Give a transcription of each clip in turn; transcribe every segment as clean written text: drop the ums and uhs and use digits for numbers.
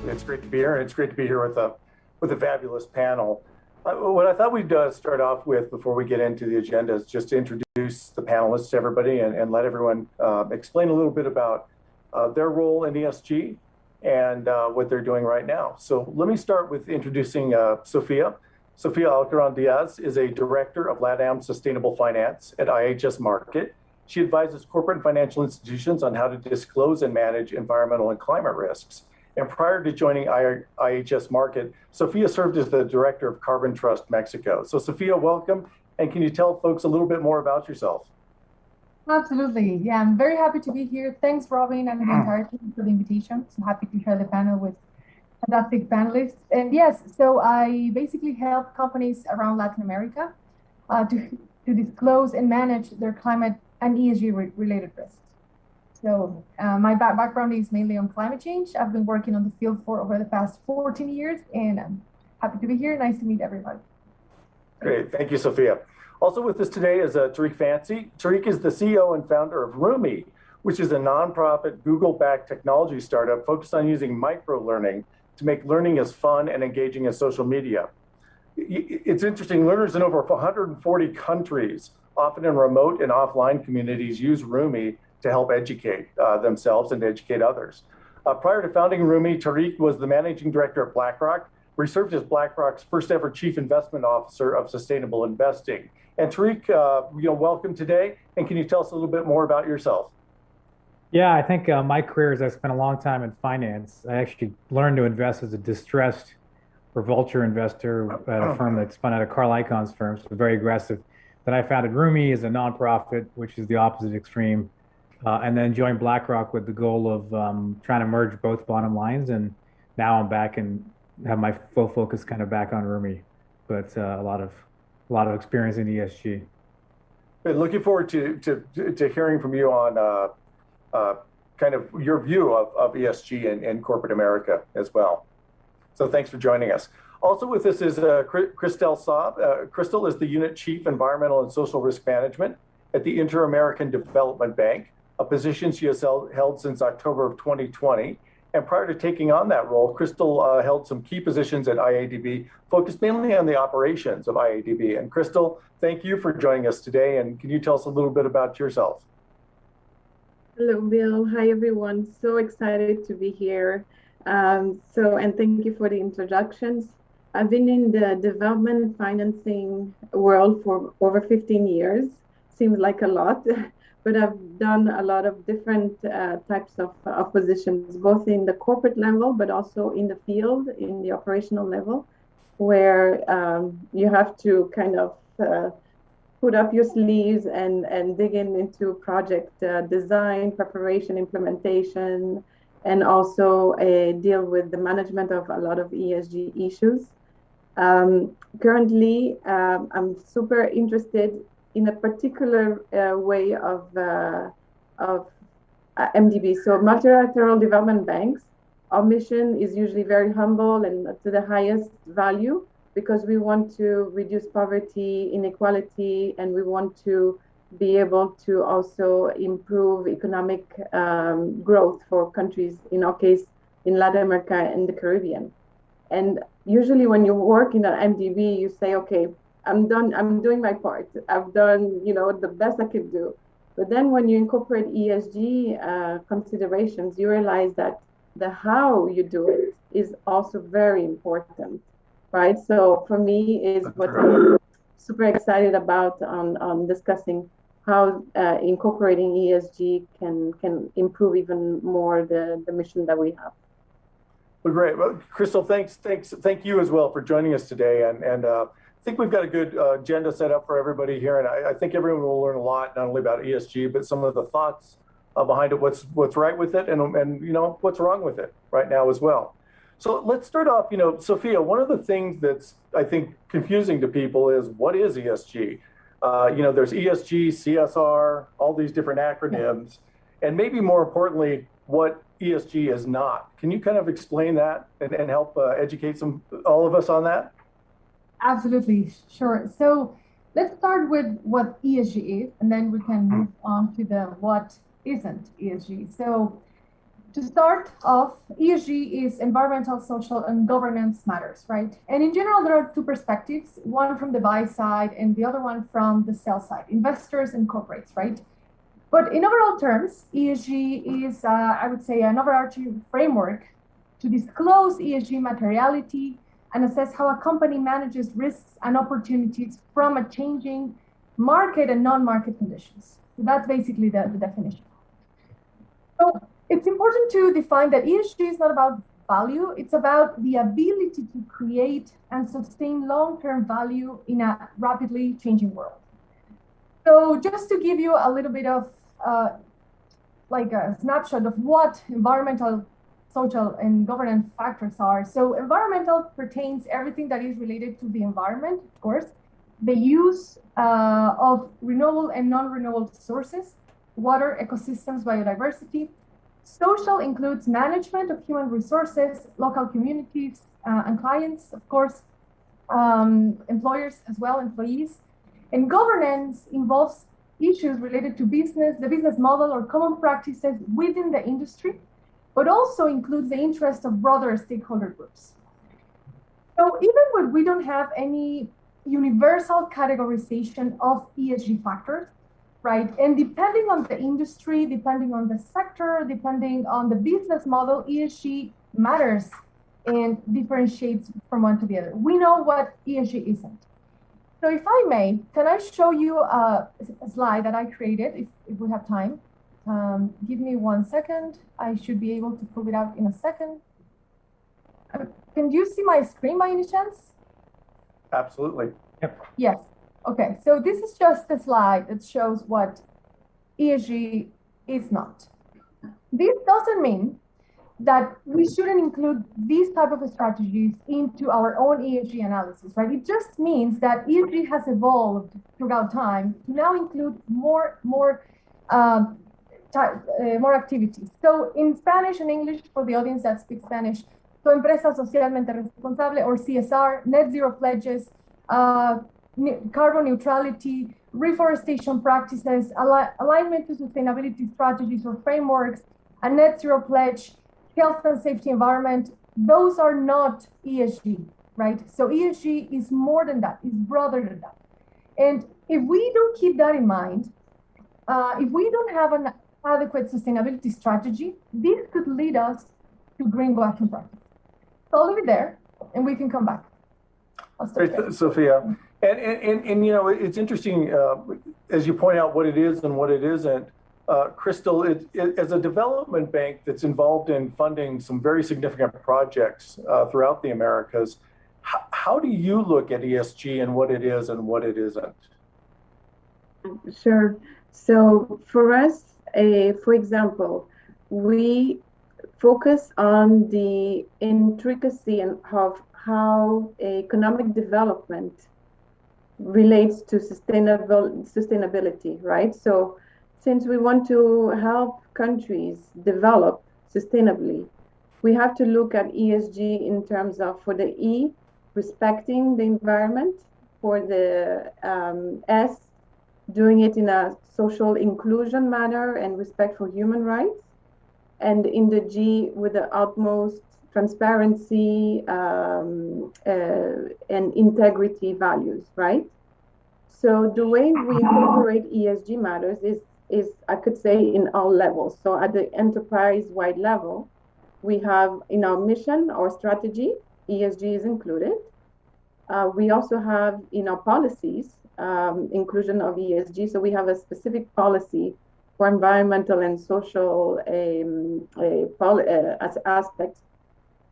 It's great to be here, and it's great to be here with a fabulous panel. What I thought we'd start off with before we get into the agenda is just to introduce the panelists to everybody and let everyone explain a little bit about their role in ESG and what they're doing right now. So let me start with introducing Sophia. Sophia Alcaron Diaz is a director of LATAM Sustainable Finance at IHS Markit. She advises corporate and financial institutions on how to disclose and manage environmental and climate risks. And prior to joining IHS Markit, Sophia served as the director of Carbon Trust Mexico. So Sophia, welcome. And can you tell folks a little bit more about yourself? Absolutely. Yeah, I'm very happy to be here. Thanks, Robin, and the entire team for the invitation. So happy to share the panel with fantastic panelists. And yes, so I basically help companies around Latin America to disclose and manage their climate and ESG related risks. So my background is mainly on climate change. I've been working on the field for over the past 14 years, and I'm happy to be here. Nice to meet everybody. Great. Thank you, Sophia. Also with us today is Tariq Fancy. Tariq is the CEO and founder of Rumi, which is a nonprofit Google-backed technology startup focused on using micro-learning to make learning as fun and engaging as social media. It's interesting, learners in over 140 countries, often in remote and offline communities, use Rumi to help educate themselves and educate others. Prior to founding Rumi, Tariq was the managing director at BlackRock, where he served as BlackRock's first ever chief investment officer of sustainable investing. And Tariq, welcome today. And can you tell us a little bit more about yourself? Yeah, I think my career is I spent a long time in finance. I actually learned to invest as a distressed or vulture investor at a firm that spun out of Carl Icahn's firm, so very aggressive. Then I founded Rumi as a nonprofit, which is the opposite extreme. And then joined BlackRock with the goal of trying to merge both bottom lines. And now I'm back and have my full focus kind of back on Rumi, but a lot of experience in ESG. Looking forward to hearing from you on kind of your view of ESG in corporate America as well. So thanks for joining us. Also with us is Christel Saab. Christel is the Unit Chief Environmental and Social Risk Management at the Inter-American Development Bank, a position she has held since October of 2020. And prior to taking on that role, Christel held some key positions at IADB, focused mainly on the operations of IADB. And Christel, thank you for joining us today. And can you tell us a little bit about yourself? Hello, Bill. Hi, everyone. So excited to be here. And thank you for the introductions. I've been in the development financing world for over 15 years. Seems like a lot. But I've done a lot of different types of positions, both in the corporate level, but also in the field, in the operational level, where you have to kind of put up your sleeves and dig into project design, preparation, implementation, and also deal with the management of a lot of ESG issues. Currently, I'm super interested in a particular way of MDB. So multilateral development banks, our mission is usually very humble and to the highest value because we want to reduce poverty, inequality, and we want to be able to also improve economic growth for countries, in our case, in Latin America and the Caribbean. And usually when you work in an MDB, you say, okay, I'm done. I'm doing my part. I've done, the best I could do. But then when you incorporate ESG considerations, you realize that the how you do it is also very important, right? So for me, is what I'm super excited about on discussing how incorporating ESG can improve even more the mission that we have. Well, great. Well, Christel, thank you as well for joining us today. And I think we've got a good agenda set up for everybody here, and I think everyone will learn a lot, not only about ESG, but some of the thoughts behind it, what's right with it, and what's wrong with it right now as well. So let's start off. Sophia, one of the things that's I think confusing to people is what is ESG? There's ESG, CSR, all these different acronyms, and maybe more importantly, what ESG is not. Can you kind of explain that and help educate all of us on that? Absolutely, sure. So let's start with what ESG is, and then we can move on to the what isn't ESG. So to start off, ESG is environmental, social, and governance matters, right? And in general, there are two perspectives, one from the buy side and the other one from the sell side, investors and corporates, right? But in overall terms, ESG is, I would say, an overarching framework to disclose ESG materiality and assess how a company manages risks and opportunities from a changing market and non-market conditions. So that's basically the definition. So it's important to define that ESG is not about value, it's about the ability to create and sustain long-term value in a rapidly changing world. So just to give you a little bit of like a snapshot of what environmental, social, and governance factors are. So environmental pertains everything that is related to the environment, of course, the use of renewable and non-renewable sources, water, ecosystems, biodiversity. Social includes management of human resources, local communities, and clients, of course, employers as well, employees. And governance involves issues related to business, the business model, or common practices within the industry, but also includes the interest of broader stakeholder groups. So even when we don't have any universal categorization of ESG factors, right? And depending on the industry, depending on the sector, depending on the business model, ESG matters and differentiates from one to the other. We know what ESG isn't. So if I may, can I show you a slide that I created, if we have time? Give me 1 second. I should be able to pull it out in a second. Can you see my screen by any chance? Absolutely. Yep. Yes. Okay. So this is just a slide that shows what ESG is not. This doesn't mean that we shouldn't include these type of strategies into our own ESG analysis, right? It just means that ESG has evolved throughout time to now include more activities. So in Spanish and English, for the audience that speaks Spanish, so empresa socialmente responsable, or CSR, net zero pledges, carbon neutrality, reforestation practices, alignment to sustainability strategies or frameworks, a net zero pledge, health and safety environment, those are not ESG, right? So ESG is more than that, it's broader than that. And if we don't keep that in mind, if we don't have an adequate sustainability strategy, this could lead us to greenwashing practice. So I'll leave it there and we can come back. Great, Sophia. And you know, it's interesting, as you point out what it is and what it isn't. Crystal, as a development bank that's involved in funding some very significant projects throughout the Americas, how do you look at ESG and what it is and what it isn't? Sure. So for us, for example, we focus on the intricacy of how economic development relates to sustainability, right? So since we want to help countries develop sustainably, we have to look at ESG in terms of, for the E, respecting the environment, for the S, doing it in a social inclusion manner and respect for human rights, and in the G, with the utmost transparency and integrity values, right? So the way we incorporate ESG matters is I could say in all levels. So at the enterprise-wide level, we have in our mission or strategy, ESG is included. We also have in our policies, inclusion of ESG. So we have a specific policy for environmental and social aspects.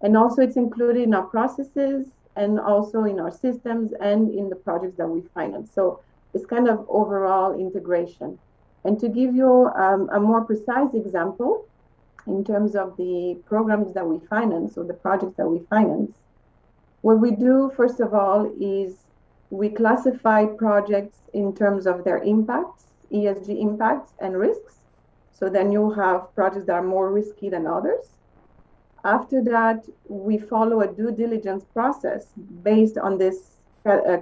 And also it's included in our processes and also in our systems and in the projects that we finance. So it's kind of overall integration. And to give you a more precise example, in terms of the programs that we finance or the projects that we finance, what we do, first of all, is we classify projects in terms of their impacts, ESG impacts and risks. So then you have projects that are more risky than others. After that, we follow a due diligence process based on this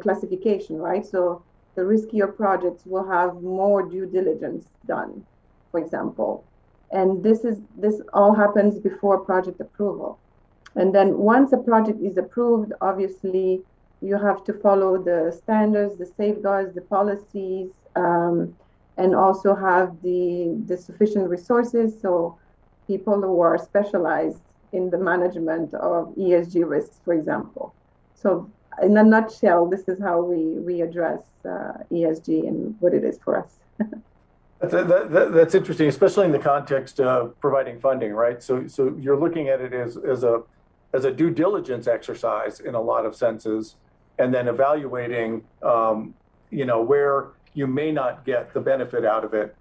classification, right? So the riskier projects will have more due diligence done, for example. And this all happens before project approval. And then once a project is approved, obviously you have to follow the standards, the safeguards, the policies, and also have the sufficient resources. So people who are specialized in the management of ESG risks, for example. So in a nutshell, this is how we address ESG and what it is for us. That's interesting, especially in the context of providing funding, right? So you're looking at it as a due diligence exercise in a lot of senses, and then evaluating, where you may not get the benefit out of it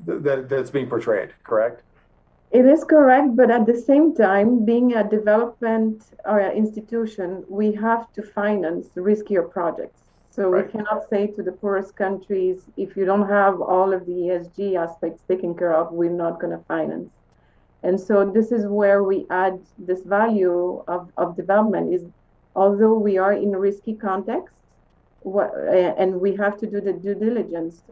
that's being portrayed, correct? It is correct, but at the same time, being a development or an institution, we have to finance riskier projects. So we cannot say to the poorest countries, if you don't have all of the ESG aspects taken care of, we're not going to finance. And so this is where we add this value of development is, although we are in a risky context, and we have to do the due diligence,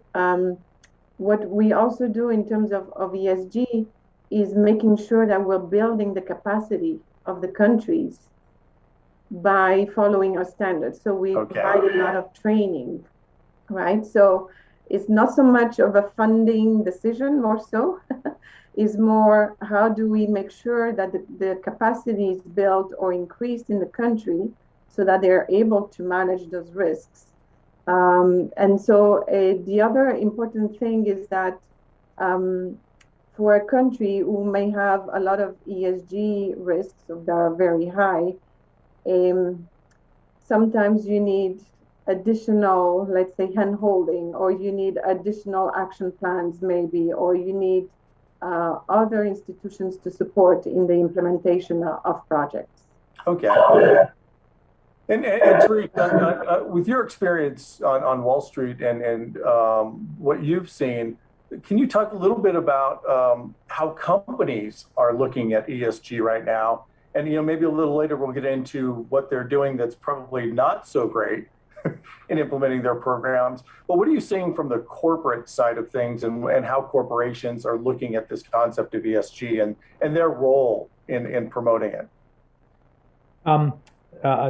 what we also do in terms of ESG is making sure that we're building the capacity of the countries by following our standards. So we provide a lot of training, right? So it's not so much of a funding decision, more so, is more how do we make sure that the capacity is built or increased in the country so that they're able to manage those risks. And so the other important thing is that for a country who may have a lot of ESG risks that are very high, sometimes you need additional, let's say, hand-holding, or you need additional action plans maybe, or you need other institutions to support in the implementation of projects. Okay. And Tariq, with your experience on Wall Street and what you've seen, can you talk a little bit about how companies are looking at ESG right now? And maybe a little later we'll get into what they're doing that's probably not so great in implementing their programs. But what are you seeing from the corporate side of things, and how corporations are looking at this concept of ESG and their role in promoting it?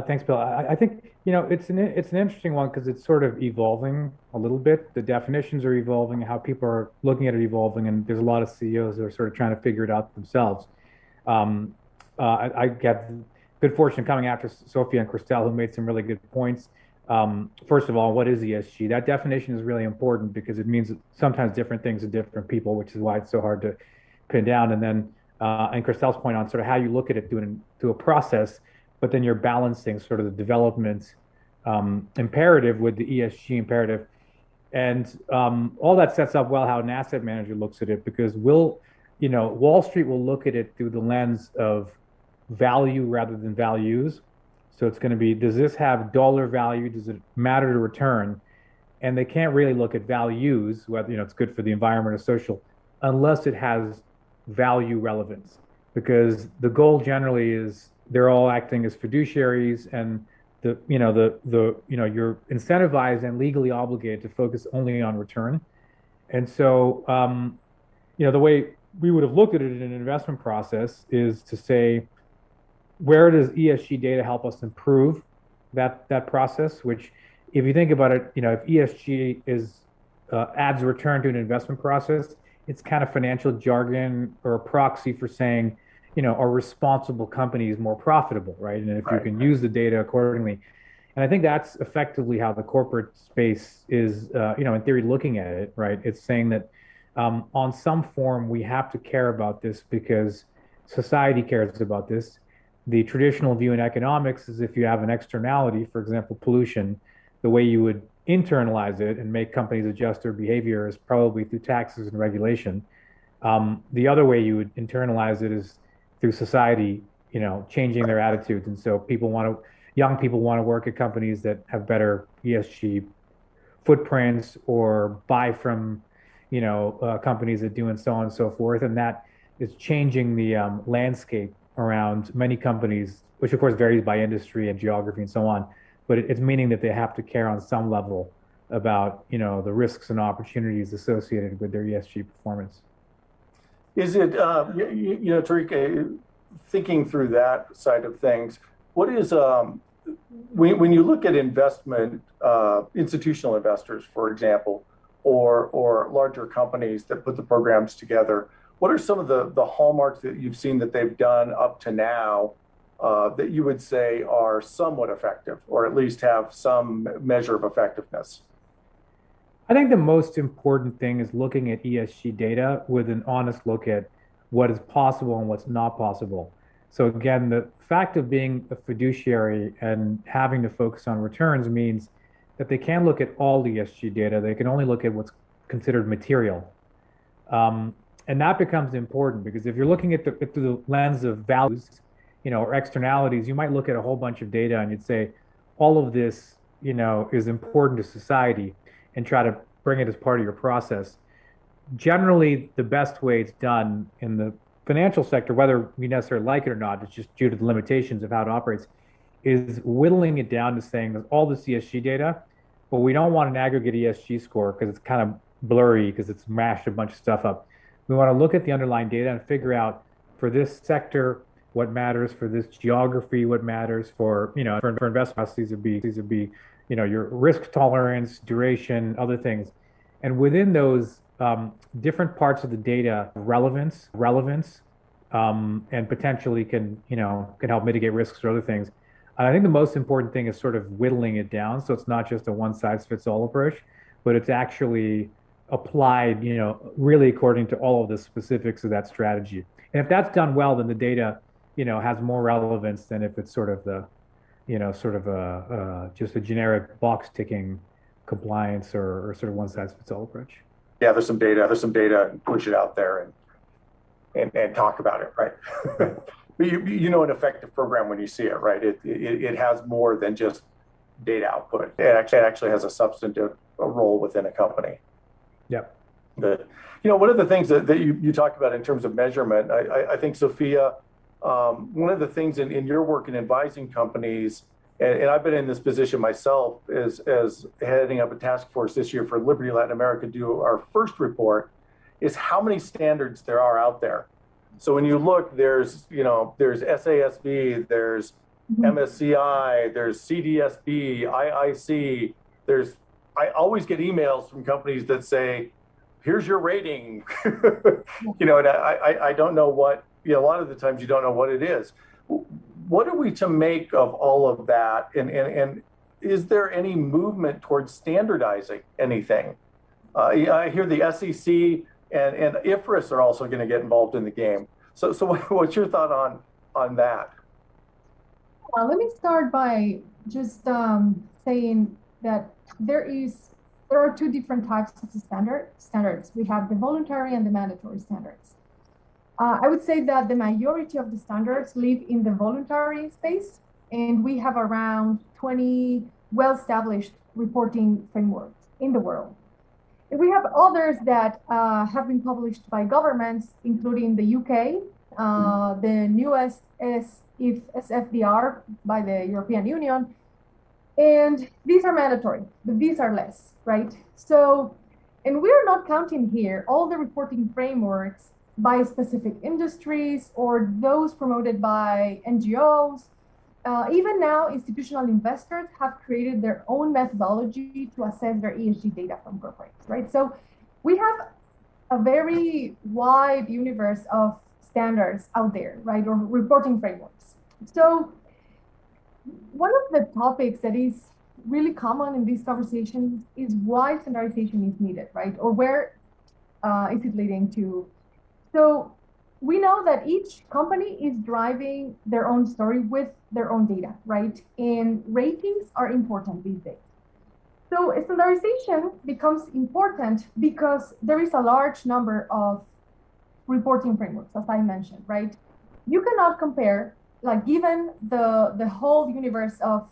Thanks, Bill. I think it's an interesting one because it's sort of evolving a little bit. The definitions are evolving, how people are looking at it evolving, and there's a lot of CEOs that are sort of trying to figure it out themselves. I get good fortune coming after Sophia and Christelle, who made some really good points. First of all, what is ESG? That definition is really important because it means sometimes different things to different people, which is why it's so hard to pin down. And then, and Christelle's point on sort of how you look at it through a process, but then you're balancing sort of the development imperative with the ESG imperative. And all that sets up well how an asset manager looks at it, because Wall Street will look at it through the lens of value rather than values. So it's going to be, does this have dollar value? Does it matter to return? And they can't really look at values, whether it's good for the environment or social, unless it has value relevance. Because the goal generally is they're all acting as fiduciaries, and you're incentivized and legally obligated to focus only on return. And so the way we would have looked at it in an investment process is to say, where does ESG data help us improve that process? Which, if you think about it, if ESG adds return to an investment process, it's kind of financial jargon or a proxy for saying, are responsible companies more profitable, right? And if you can use the data accordingly. And I think that's effectively how the corporate space is, in theory, looking at it, right? It's saying that on some form, we have to care about this because society cares about this. The traditional view in economics is if you have an externality, for example, pollution, the way you would internalize it and make companies adjust their behavior is probably through taxes and regulation. The other way you would internalize it is through society, changing their attitudes. And so young people want to work at companies that have better ESG footprints, or buy from, companies that do, and so on and so forth. And that is changing the landscape around many companies, which of course varies by industry and geography and so on. But it's meaning that they have to care on some level about, the risks and opportunities associated with their ESG performance. Is it, Tariq, thinking through that side of things, what is, when you look at investment, institutional investors, for example, or larger companies that put the programs together, what are some of the hallmarks that you've seen that they've done up to now that you would say are somewhat effective, or at least have some measure of effectiveness? I think the most important thing is looking at ESG data with an honest look at what is possible and what's not possible. So again, the fact of being a fiduciary and having to focus on returns means that they can't look at all ESG data. They can only look at what's considered material. And that becomes important because if you're looking at through the lens of values, or externalities, you might look at a whole bunch of data and you'd say, all of this, is important to society, and try to bring it as part of your process. Generally, the best way it's done in the financial sector, whether we necessarily like it or not, it's just due to the limitations of how it operates, is whittling it down to saying there's all this ESG data, but we don't want an aggregate ESG score because it's kind of blurry because it's mashed a bunch of stuff up. We want to look at the underlying data and figure out for this sector what matters, for this geography what matters, for investments these would be your risk tolerance, duration, other things, and within those different parts of the data, relevance, and potentially can help mitigate risks or other things. I think the most important thing is sort of whittling it down, so it's not just a one-size-fits-all approach, but it's actually applied, really according to all of the specifics of that strategy. And if that's done well, then the data, has more relevance than if it's sort of just a generic box ticking compliance or sort of one-size-fits-all approach. Yeah, there's some data, push it out there and talk about it, right? An effective program when you see it, right? It has more than just data output. It actually has a substantive role within a company. Yeah. Good. One of the things that you talked about in terms of measurement, I think, Sophia, one of the things in your work in advising companies, and I've been in this position myself as heading up a task force this year for Liberty Latin America, do our first report, is how many standards there are out there. So when you look, there's SASB, there's MSCI, there's CDSB, IIC, I always get emails from companies that say, here's your rating, and I don't know what, a lot of the times you don't know what it is. What are we to make of all of that? And is there any movement towards standardizing anything? I hear the SEC and IFRS are also going to get involved in the game. So what's your thought on that? Let me start by just saying that there are two different types of standards. We have the voluntary and the mandatory standards. I would say that the majority of the standards live in the voluntary space, and we have around 20 well-established reporting frameworks in the world. And we have others that have been published by governments, including the UK, the newest SFDR by the European Union, and these are mandatory, but these are less, right? So, and we're not counting here all the reporting frameworks by specific industries or those promoted by NGOs. Even now, institutional investors have created their own methodology to assess their ESG data from corporates, right? So we have a very wide universe of standards out there, right, or reporting frameworks. So one of the topics that is really common in these conversations is why standardization is needed, right? Or where is it leading to? So we know that each company is driving their own story with their own data, right? And ratings are important these days. So standardization becomes important because there is a large number of reporting frameworks, as I mentioned, right? You cannot compare, like given the whole universe of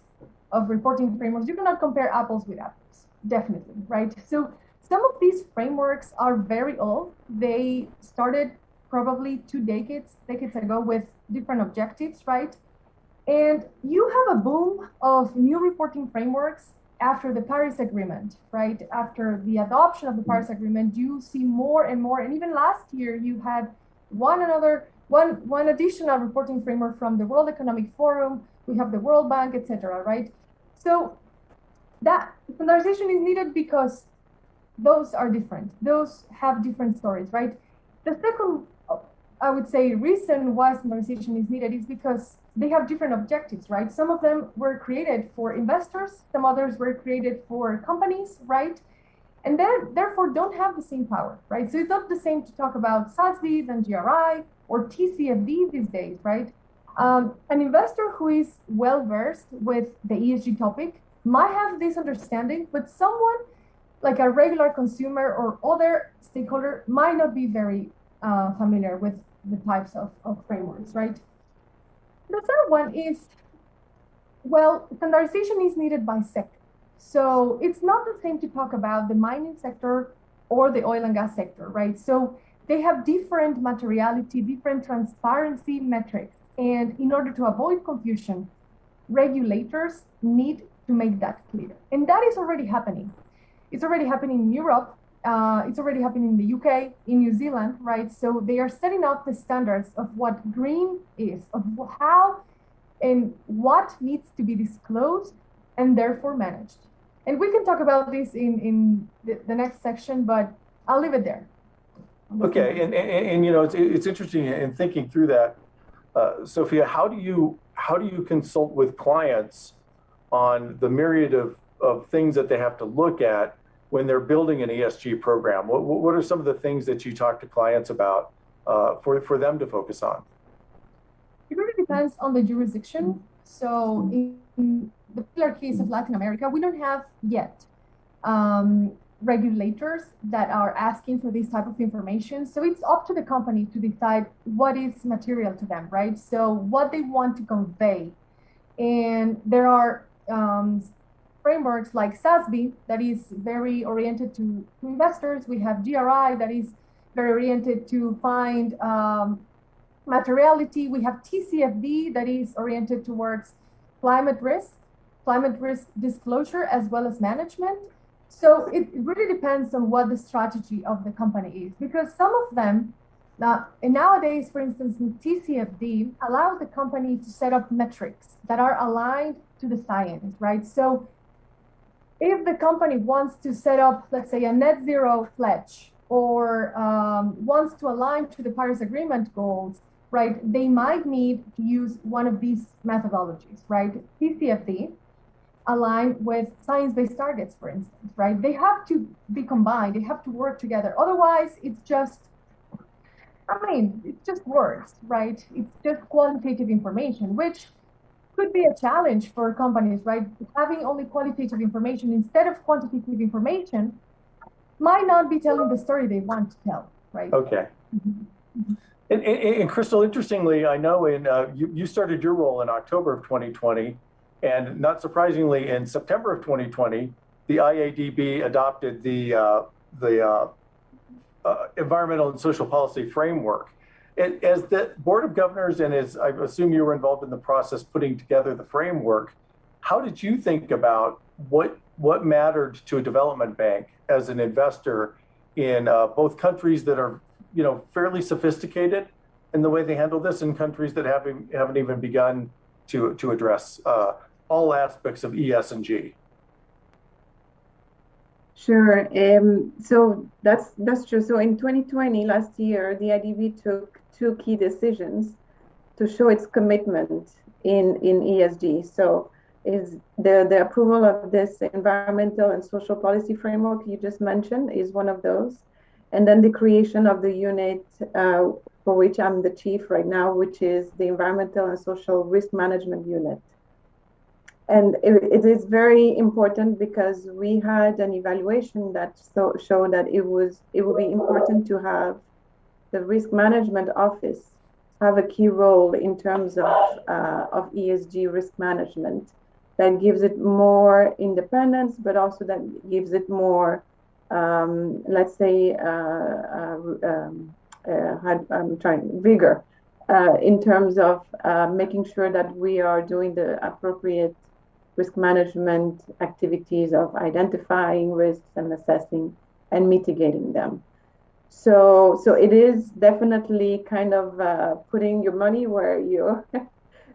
reporting frameworks, you cannot compare apples with apples, definitely, right? So some of these frameworks are very old. They started probably 2 decades ago with different objectives, right? And you have a boom of new reporting frameworks after the Paris Agreement, right? After the adoption of the Paris Agreement, you see more and more, and even last year you had one additional reporting framework from the World Economic Forum. We have the World Bank, etc. Right? So that standardization is needed because those are different. Those have different stories, right? The second, I would say, reason why standardization is needed is because they have different objectives, right? Some of them were created for investors, some others were created for companies, right? And then therefore don't have the same power, right? So it's not the same to talk about SASB than GRI or TCFD these days, right? An investor who is well versed with the ESG topic might have this understanding, but someone like a regular consumer or other stakeholder might not be very familiar with the types of frameworks, right? The third one is, well, standardization is needed by sector. So it's not the same to talk about the mining sector or the oil and gas sector, right? So they have different materiality, different transparency metrics. And in order to avoid confusion, regulators need to make that clear. And that is already happening. It's already happening in Europe. It's already happening in the UK, in New Zealand, right? So they are setting up the standards of what green is, of how and what needs to be disclosed and therefore managed. And we can talk about this in the next section, but I'll leave it there. Okay, and you know, it's interesting in thinking through that, Sophia. How do you consult with clients on the myriad of things that they have to look at when they're building an ESG program? What are some of the things that you talk to clients about for them to focus on? It really depends on the jurisdiction. So in the particular case of Latin America, we don't have yet regulators that are asking for this type of information. So it's up to the company to decide what is material to them, right? So what they want to convey. And there are frameworks like SASB that is very oriented to investors. We have GRI that is very oriented to find materiality. We have TCFD that is oriented towards climate risk disclosure, as well as management. So it really depends on what the strategy of the company is, because some of them, and nowadays, for instance, in TCFD, allows the company to set up metrics that are aligned to the science, right? So if the company wants to set up, let's say, a net zero pledge or wants to align to the Paris Agreement goals, right, they might need to use one of these methodologies, right? TCFD aligned with science-based targets, for instance, right? They have to be combined, they have to work together. Otherwise, it's just words, right? It's just qualitative information, which could be a challenge for companies, right? Having only qualitative information instead of quantitative information might not be telling the story they want to tell, right? Okay. And Crystal, interestingly, I know you started your role in October of 2020, and not surprisingly, in September of 2020, the IADB adopted the Environmental and Social Policy Framework. As the Board of Governors, and as I assume you were involved in the process putting together the framework, how did you think about what mattered to a development bank as an investor in both countries that are, you know, fairly sophisticated in the way they handle this, and countries that haven't even begun to address all aspects of ES and G? Sure. So that's true. So in 2020, last year, the IDB took two key decisions to show its commitment in ESG. So is the approval of this environmental and social policy framework you just mentioned is one of those. And then the creation of the unit for which I'm the chief right now, which is the Environmental and Social Risk Management Unit. And it is very important because we had an evaluation that showed that it would be important to have the risk management office have a key role in terms of ESG risk management. That gives it more independence, but also that gives it more, let's say, vigor in terms of making sure that we are doing the appropriate risk management activities of identifying risks and assessing and mitigating them. So it is definitely kind of putting your money where your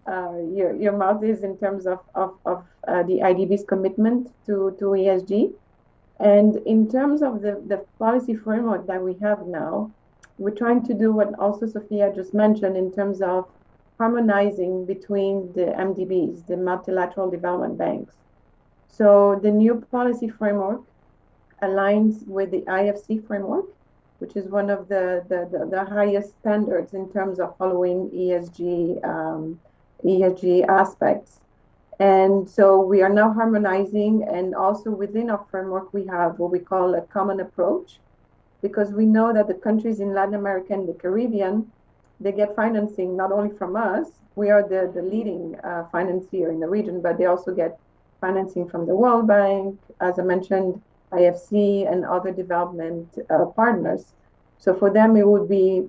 mouth is in terms of the IDB's commitment to ESG. And in terms of the policy framework that we have now, we're trying to do what also Sophia just mentioned in terms of harmonizing between the MDBs, the multilateral development banks. So the new policy framework aligns with the IFC framework, which is one of the highest standards in terms of following ESG aspects. And so we are now harmonizing, and also within our framework, we have what we call a common approach, because we know that the countries in Latin America and the Caribbean, they get financing not only from us, we are the leading financier in the region, but they also get financing from the World Bank, as I mentioned, IFC and other development partners. So for them, it would be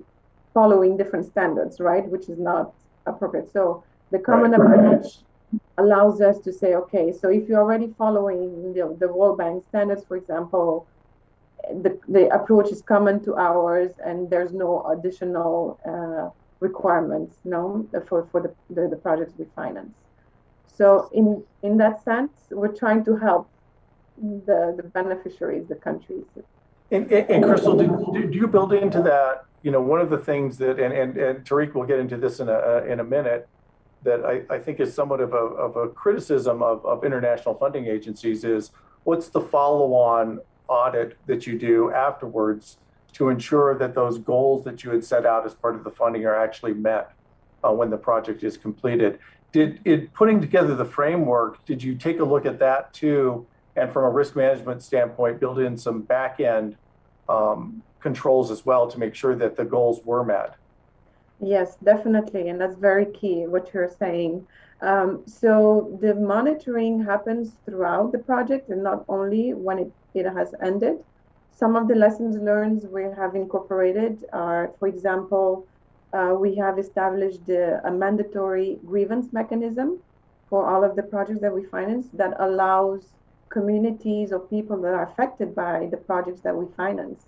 following different standards, right? Which is not appropriate. So the common approach allows us to say, okay, so if you're already following the World Bank standards, for example, the approach is common to ours, and there's no additional requirements, no, for the projects we finance. So in that sense, we're trying to help the beneficiaries, the countries. And Crystal, do you build into that? One of the things that, and Tariq will get into this in a minute, that I think is somewhat of a criticism of international funding agencies is what's the follow-on audit that you do afterwards to ensure that those goals that you had set out as part of the funding are actually met when the project is completed. Putting together the framework, did you take a look at that too? And from a risk management standpoint, build in some back-end controls as well to make sure that the goals were met? Yes, definitely. And that's very key, what you're saying. So the monitoring happens throughout the project and not only when it has ended. Some of the lessons learned we have incorporated are, for example, we have established a mandatory grievance mechanism for all of the projects that we finance that allows communities or people that are affected by the projects that we finance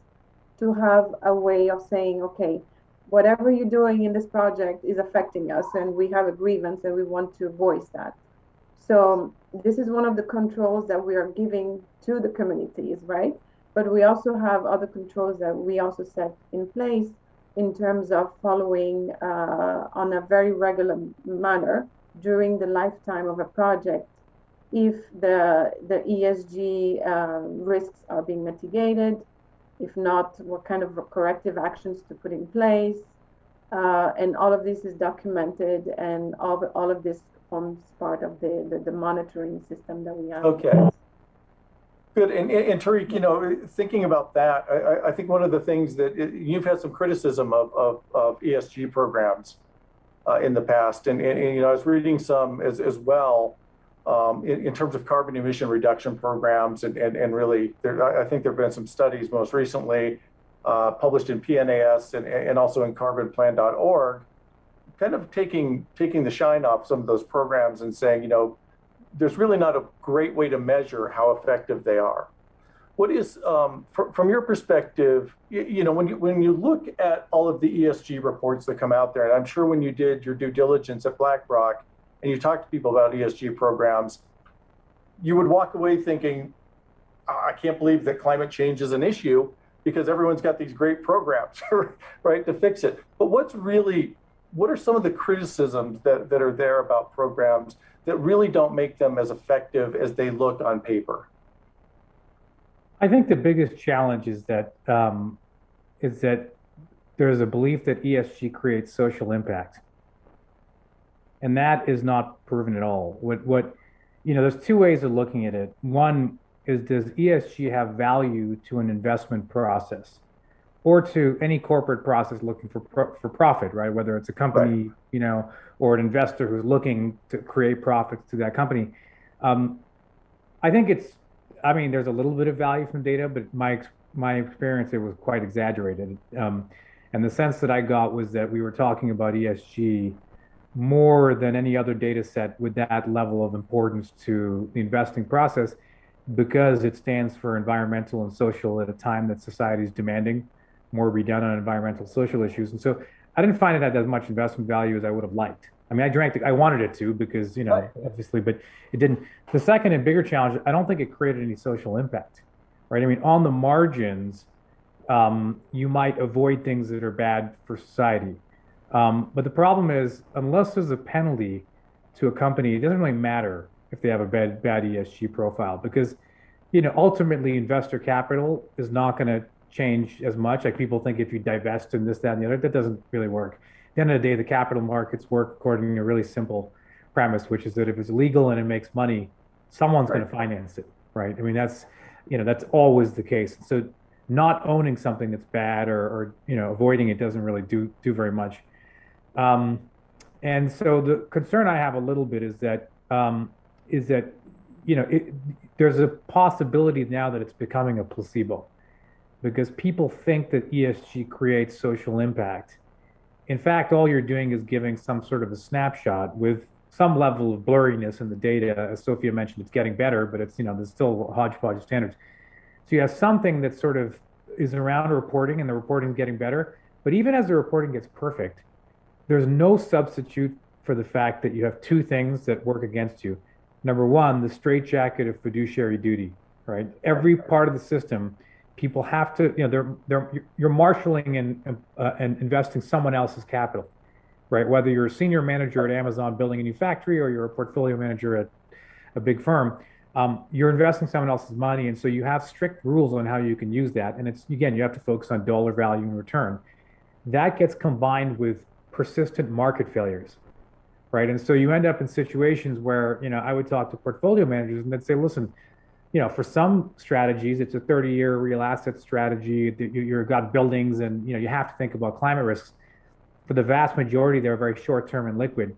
to have a way of saying, okay, whatever you're doing in this project is affecting us, and we have a grievance and we want to voice that. So this is one of the controls that we are giving to the communities, right? But we also have other controls that we also set in place in terms of following on a very regular manner during the lifetime of a project if the ESG risks are being mitigated, if not, what kind of corrective actions to put in place. And all of this is documented, and all of this forms part of the monitoring system that we have. Okay. Good. And Tariq, thinking about that, I think one of the things that you've had some criticism of ESG programs in the past, and I was reading some as well in terms of carbon emission reduction programs, and really, I think there have been some studies most recently published in PNAS and also in carbonplan.org, kind of taking the shine off some of those programs and saying, there's really not a great way to measure how effective they are. What is, from your perspective, when you look at all of the ESG reports that come out there, and I'm sure when you did your due diligence at BlackRock and you talked to people about ESG programs, you would walk away thinking, I can't believe that climate change is an issue because everyone's got these great programs, right, to fix it. But what are some of the criticisms that are there about programs that really don't make them as effective as they look on paper? I think the biggest challenge is that there's a belief that ESG creates social impact, and that is not proven at all. There's two ways of looking at it. One is, does ESG have value to an investment process or to any corporate process looking for profit, right? Whether it's a company, right, or an investor who's looking to create profits to that company. I think there's a little bit of value from data, but my experience, it was quite exaggerated. And the sense that I got was that we were talking about ESG more than any other data set with that level of importance to the investing process, because it stands for environmental and social at a time that society is demanding more be done on environmental, social issues. And so I didn't find it had as much investment value as I would have liked. I mean, I wanted it to because, obviously, but it didn't. The second and bigger challenge, I don't think it created any social impact, right? I mean, on the margins, you might avoid things that are bad for society. But the problem is, unless there's a penalty to a company, it doesn't really matter if they have a bad ESG profile because, ultimately investor capital is not going to change as much. Like people think if you divest in this, that, and the other, that doesn't really work. At the end of the day, the capital markets work according to a really simple premise, which is that if it's legal and it makes money, someone's going to finance it, right? I mean, that's always the case. So not owning something that's bad or avoiding it doesn't really do very much. And so the concern I have a little bit is that there's a possibility now that it's becoming a placebo because people think that ESG creates social impact. In fact, all you're doing is giving some sort of a snapshot with some level of blurriness in the data. As Sophia mentioned, it's getting better, but it's, there's still a hodgepodge of standards. So you have something that sort of is around reporting and the reporting is getting better. But even as the reporting gets perfect, there's no substitute for the fact that you have two things that work against you. Number one, the straitjacket of fiduciary duty, right? Every part of the system, people have to, you're marshaling and investing someone else's capital, right? Whether you're a senior manager at Amazon building a new factory or you're a portfolio manager at a big firm, you're investing someone else's money. And so you have strict rules on how you can use that. And it's, again, you have to focus on dollar value and return. That gets combined with persistent market failures, right? And so you end up in situations where, I would talk to portfolio managers and they'd say, listen, for some strategies, it's a 30-year real asset strategy. You've got buildings and, you have to think about climate risks. For the vast majority, they're very short-term and liquid.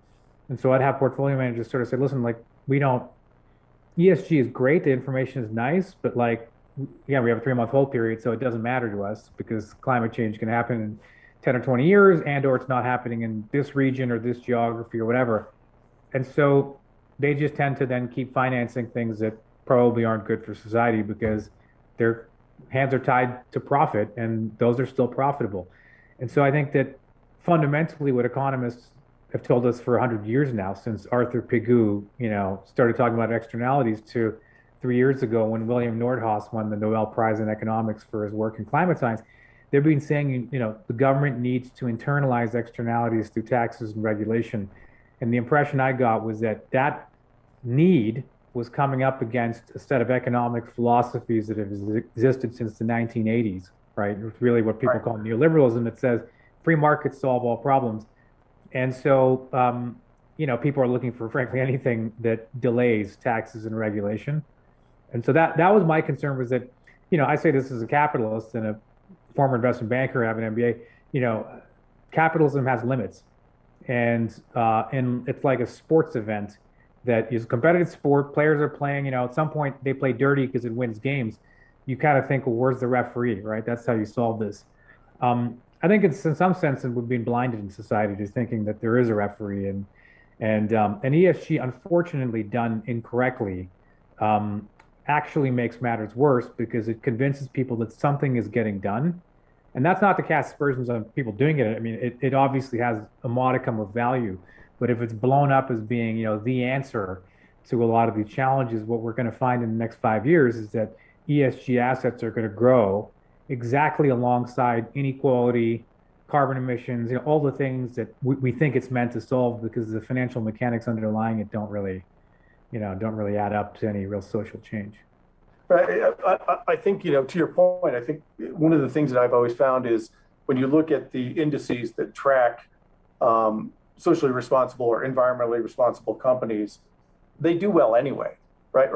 And so I'd have portfolio managers sort of say, listen, ESG is great. The information is nice, but we have a 3-month hold period. So it doesn't matter to us because climate change can happen in 10 or 20 years or it's not happening in this region or this geography or whatever. And so they just tend to then keep financing things that probably aren't good for society because their hands are tied to profit and those are still profitable. And so I think that fundamentally what economists have told us for 100 years now, since Arthur Pigou, started talking about externalities to 3 years ago when William Nordhaus won the Nobel Prize in economics for his work in climate science, they've been saying, the government needs to internalize externalities through taxes and regulation. And the impression I got was that need was coming up against a set of economic philosophies that have existed since the 1980s, right? It's really what people call neoliberalism that says free markets solve all problems. And so, people are looking for, frankly, anything that delays taxes and regulation. And so that was my concern was that, I say this as a capitalist and a former investment banker, I have an MBA, capitalism has limits. And it's like a sports event that is a competitive sport. Players are playing, at some point they play dirty because it wins games. You kind of think, well, where's the referee, right? That's how you solve this. I think it's in some sense that we've been blinded in society to thinking that there is a referee and ESG, unfortunately done incorrectly, actually makes matters worse because it convinces people that something is getting done. And that's not to cast aspersions on people doing it. I mean, it obviously has a modicum of value, but if it's blown up as being, the answer to a lot of these challenges, what we're going to find in the next 5 years is that ESG assets are going to grow exactly alongside inequality, carbon emissions, all the things that we think it's meant to solve because the financial mechanics underlying it don't really add up to any real social change. Right. I think, to your point, I think one of the things that I've always found is when you look at the indices that track socially responsible or environmentally responsible companies, they do well anyway, right?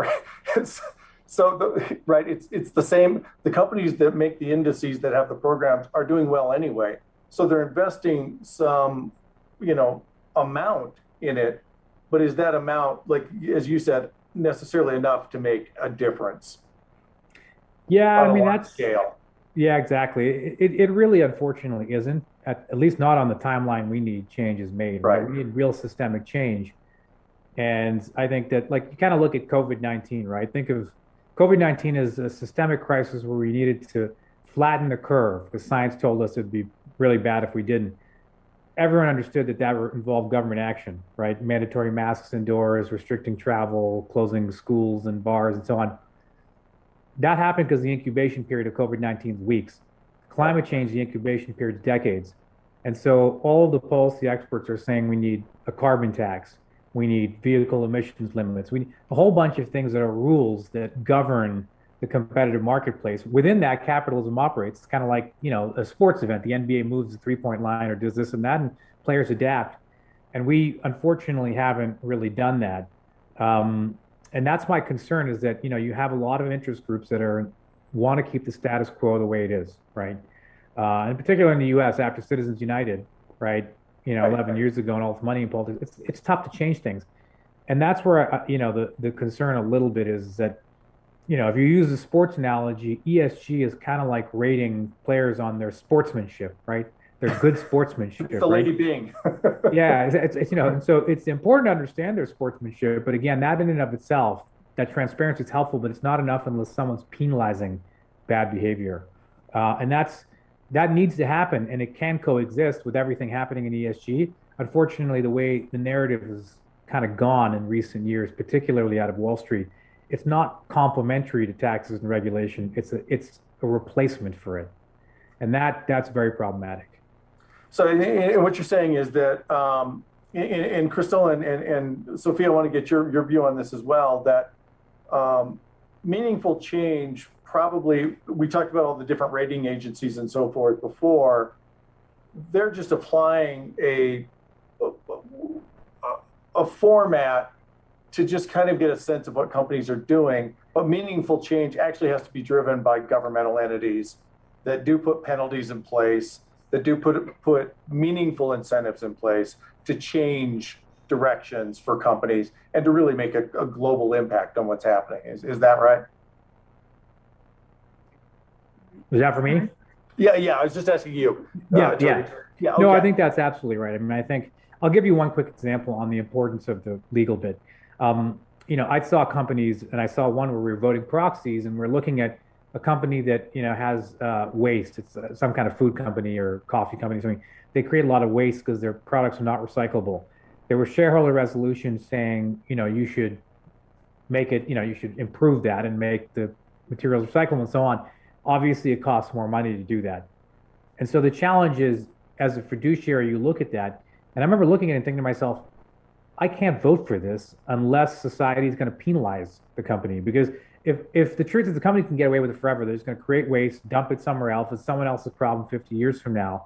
It's the same. The companies that make the indices that have the programs are doing well anyway. So they're investing some, amount in it, but is that amount, as you said, necessarily enough to make a difference? Yeah, I mean, that's scale. Yeah, exactly. It really, unfortunately, isn't. At least not on the timeline we need changes made. Right. We need real systemic change. And I think that, you kind of look at COVID-19, right? Think of COVID-19 as a systemic crisis where we needed to flatten the curve, because science told us it'd be really bad if we didn't. Everyone understood that that involved government action, right? Mandatory masks indoors, restricting travel, closing schools and bars and so on. That happened because the incubation period of COVID-19 is weeks. Climate change, the incubation period is decades. And so all of the policy experts are saying we need a carbon tax, we need vehicle emissions limits, we need a whole bunch of things that are rules that govern the competitive marketplace. Within that, capitalism operates. It's kind of like, a sports event. The NBA moves the three-point line or does this and that, and players adapt. And we unfortunately haven't really done that. And that's my concern is that, you have a lot of interest groups that want to keep the status quo the way it is, right? In particular in the U.S. after Citizens United, right? 11 years ago and all this money in politics, it's tough to change things. And that's where, the concern a little bit is that, if you use a sports analogy, ESG is kind of like rating players on their sportsmanship, right? Their good sportsmanship, the lady being. Yeah, and so it's important to understand their sportsmanship, but again, that in and of itself, that transparency is helpful, but it's not enough unless someone's penalizing bad behavior. And that needs to happen, and it can coexist with everything happening in ESG. Unfortunately, the way the narrative has kind of gone in recent years, particularly out of Wall Street, it's not complementary to taxes and regulation. It's a replacement for it, and that's very problematic. So what you're saying is that, and Crystal and Sophia, I want to get your view on this as well, that meaningful change probably, we talked about all the different rating agencies and so forth before, they're just applying a format to just kind of get a sense of what companies are doing, but meaningful change actually has to be driven by governmental entities that do put penalties in place, that do put meaningful incentives in place to change directions for companies and to really make a global impact on what's happening. Is that right? Is that for me? Yeah. I was just asking you. Yeah. Okay. No, I think that's absolutely right. I mean, I think I'll give you one quick example on the importance of the legal bit. I saw companies, and I saw one where we were voting proxies, and we're looking at a company that has waste. It's some kind of food company or coffee company or something. They create a lot of waste because their products are not recyclable. There were shareholder resolutions saying, you should make it, you should improve that and make the materials recyclable and so on. Obviously, it costs more money to do that. And so the challenge is, as a fiduciary, you look at that, and I remember looking at it and thinking to myself, I can't vote for this unless society is going to penalize the company, because if the truth is the company can get away with it forever, they're just going to create waste, dump it somewhere else. It's someone else's problem 50 years from now.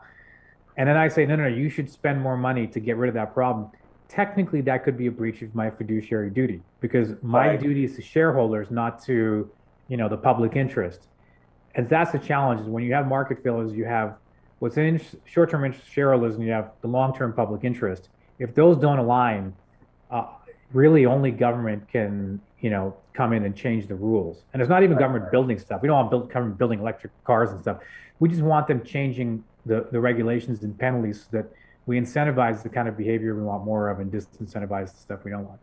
And then I say, no, you should spend more money to get rid of that problem. Technically, that could be a breach of my fiduciary duty, because my duty is to shareholders, not to, the public interest. And that's the challenge, is when you have market failures, you have what's in short-term interest shareholders and you have the long-term public interest. If those don't align, really only government can, come in and change the rules. And it's not even government building stuff. We don't want government building electric cars and stuff. We just want them changing the regulations and penalties so that we incentivize the kind of behavior we want more of and disincentivize the stuff we don't want.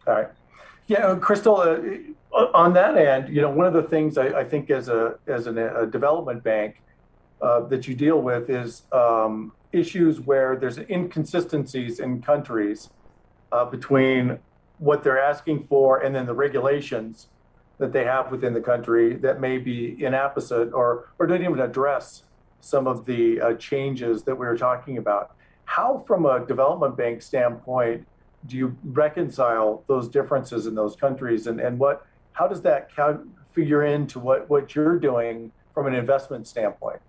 All right. Yeah, Crystal, on that end, one of the things I think as a development bank that you deal with is issues where there's inconsistencies in countries between what they're asking for and then the regulations that they have within the country that may be inapposite or don't even address some of the changes that we were talking about. How, from a development bank standpoint, do you reconcile those differences in those countries, and how does that figure into what you're doing from an investment standpoint?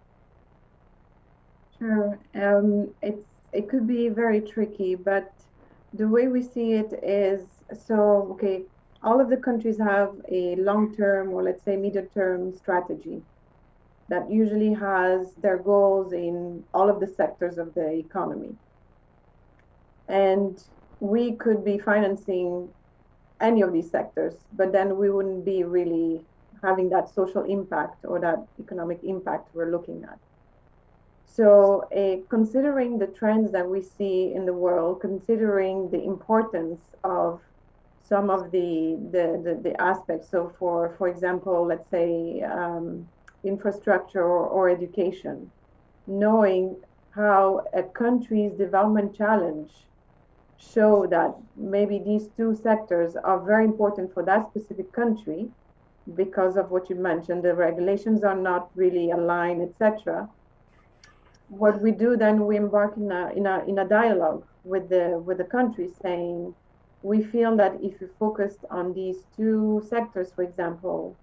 Sure. It could be very tricky, but the way we see it is, all of the countries have a long-term, or let's say medium-term strategy that usually has their goals in all of the sectors of the economy. And we could be financing any of these sectors, but then we wouldn't be really having that social impact or that economic impact we're looking at. So considering the trends that we see in the world, considering the importance of some of the aspects. So for example, let's say infrastructure or education, knowing how a country's development challenge show that maybe these two sectors are very important for that specific country because of what you mentioned, the regulations are not really aligned, etc. What we do then, we embark in a dialogue with the country, saying we feel that if you focused on these two sectors, for example,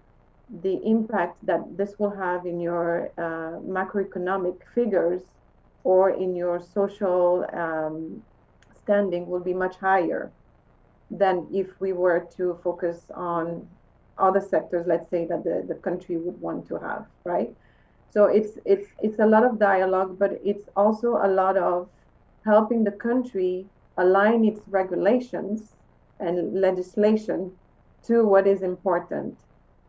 the impact that this will have in your macroeconomic figures or in your social standing will be much higher than if we were to focus on other sectors, let's say, that the country would want to have, right? So it's a lot of dialogue, but it's also a lot of helping the country align its regulations and legislation to what is important.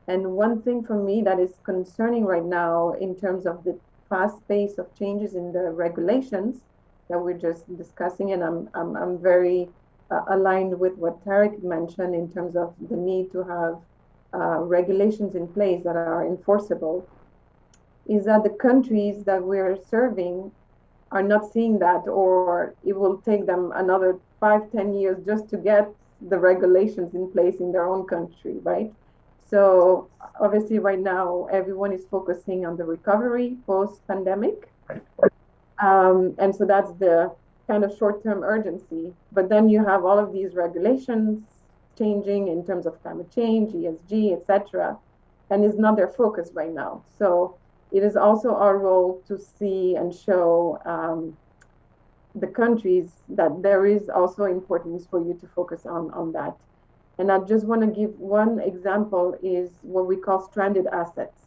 And one thing for me that is concerning right now in terms of the fast pace of changes in the regulations that we're just discussing, and I'm very aligned with what Tarek mentioned in terms of the need to have regulations in place that are enforceable, is that the countries that we're serving are not seeing that, or it will take them another 5-10 years just to get the regulations in place in their own country, right? So obviously right now everyone is focusing on the recovery post-pandemic. And so that's the kind of short-term urgency. But then you have all of these regulations changing in terms of climate change, ESG, etc. And it's not their focus right now. So it is also our role to see and show the countries that there is also importance for you to focus on that. And I just want to give one example is what we call stranded assets.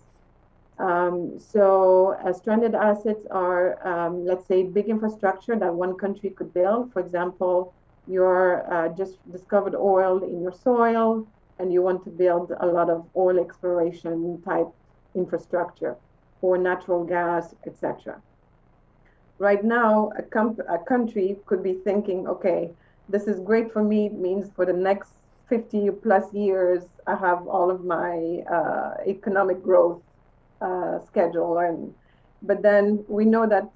So stranded assets are, let's say, big infrastructure that one country could build. For example, you're just discovered oil in your soil and you want to build a lot of oil exploration type infrastructure or natural gas, etc. Right now, a country could be thinking, okay, this is great for me. It means for the next 50 plus years, I have all of my economic growth schedule. But then we know that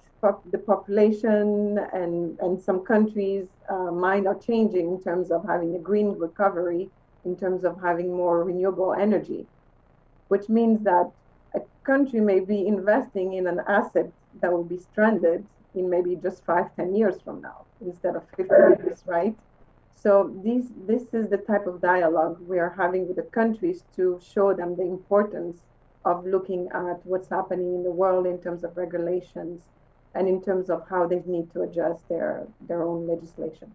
the population and some countries' mind are changing in terms of having a green recovery, in terms of having more renewable energy, which means that a country may be investing in an asset that will be stranded in maybe just 5-10 years from now instead of 50 years, right? So this is the type of dialogue we are having with the countries to show them the importance of looking at what's happening in the world in terms of regulations and in terms of how they need to adjust their own legislation.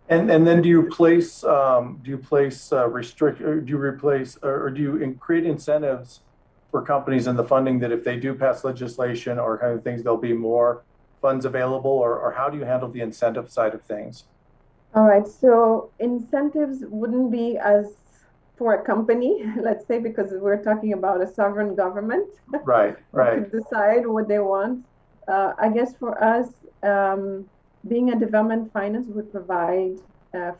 And then do you replace restrict, or do you replace, or do you create incentives for companies in the funding that if they do pass legislation or kind of things, there'll be more funds available, or how do you handle the incentive side of things? All right, so incentives wouldn't be as for a company, let's say, because we're talking about a sovereign government. Right. To decide what they want. I guess for us, being a development finance, we provide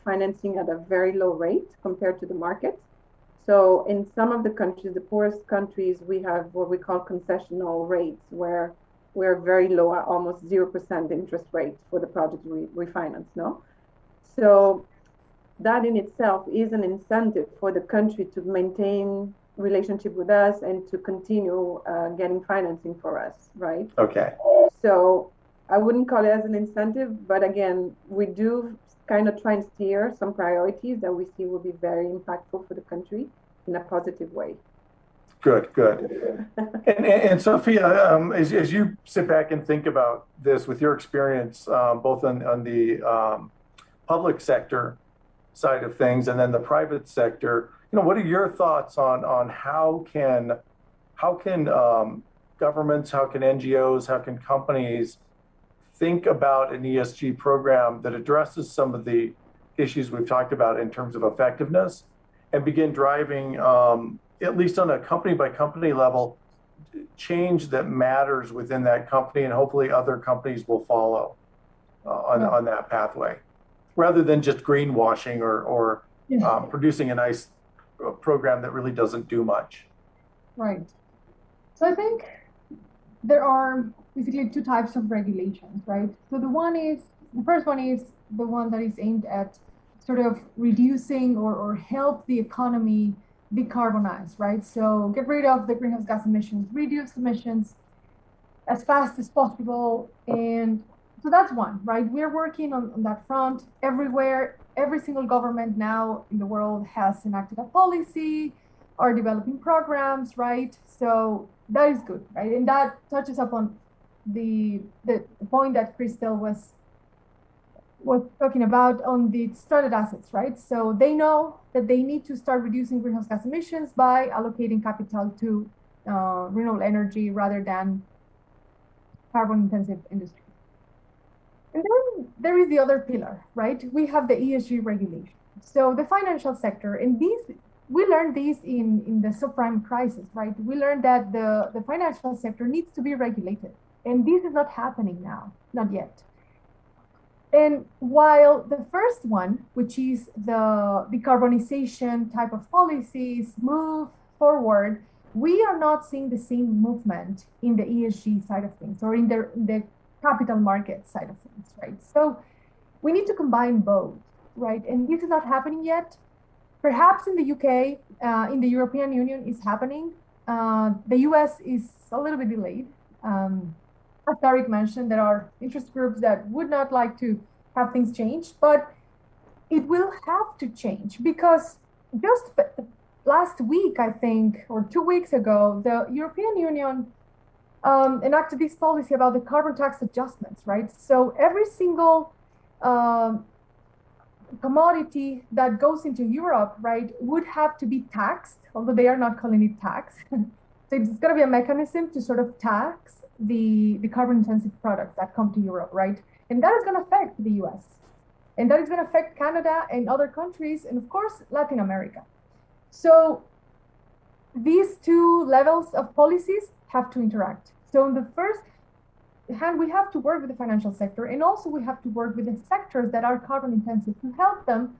financing at a very low rate compared to the market. So in some of the countries, the poorest countries, we have what we call concessional rates, where we're very low, almost 0% interest rate for the project we finance, no? So that in itself is an incentive for the country to maintain relationship with us and to continue getting financing for us, right? Okay. So I wouldn't call it as an incentive, but again, we do kind of try and steer some priorities that we see will be very impactful for the country in a positive way. Good. And Sophia, as you sit back and think about this with your experience, both on the public sector side of things and then the private sector, what are your thoughts on how can governments, how can NGOs, how can companies think about an ESG program that addresses some of the issues we've talked about in terms of effectiveness and begin driving, at least on a company by company level, change that matters within that company, and hopefully other companies will follow on that pathway, rather than just greenwashing or producing a nice program that really doesn't do much. Right. So I think there are basically two types of regulations, right? So the first one is the one that is aimed at sort of reducing or help the economy decarbonize, right? So get rid of the greenhouse gas emissions, reduce emissions as fast as possible. And so that's one, right? We're working on that front everywhere. Every single government now in the world has enacted a policy, are developing programs, right? So that is good, right? And that touches upon the point that Christel was talking about on the stranded assets, right? So they know that they need to start reducing greenhouse gas emissions by allocating capital to renewable energy rather than carbon intensive industry. And then there is the other pillar, right? We have the ESG regulation. So the financial sector, and we learned these in the subprime crisis, right? We learned that the financial sector needs to be regulated. And this is not happening now, not yet. And while the first one, which is the decarbonization type of policies, move forward, we are not seeing the same movement in the ESG side of things or in the capital market side of things, right? So we need to combine both, right? And this is not happening yet. Perhaps in the UK, in the European Union is happening. The US is a little bit delayed. As Tariq mentioned, there are interest groups that would not like to have things changed, but it will have to change because just last week, I think, or 2 weeks ago, the European Union enacted this policy about the carbon tax adjustments, right? So every single commodity that goes into Europe, right, would have to be taxed, although they are not calling it tax. So it's going to be a mechanism to sort of tax the carbon intensive products that come to Europe, right? And that is going to affect the US. And that is going to affect Canada and other countries, and of course, Latin America. So these two levels of policies have to interact. So in the first hand, we have to work with the financial sector, and also we have to work with the sectors that are carbon intensive to help them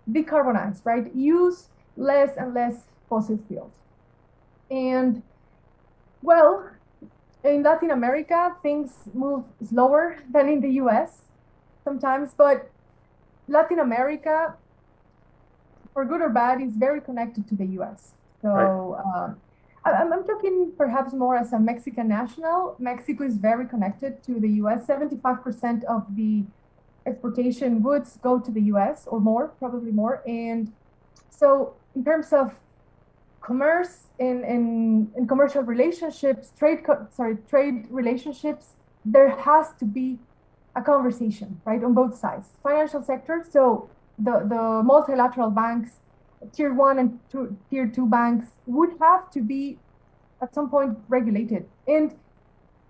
decarbonize, right? Use less and less fossil fuels. And well, in Latin America, things move slower than in the US sometimes, but Latin America, for good or bad, is very connected to the US. So I'm talking perhaps more as a Mexican national. Mexico is very connected to the US. 75% of the exportation goods go to the US or more, probably more. And so in terms of commerce in commercial relationships, trade relationships, there has to be a conversation, right, on both sides. Financial sector, so the multilateral banks, tier 1 and tier 2 banks would have to be at some point regulated. And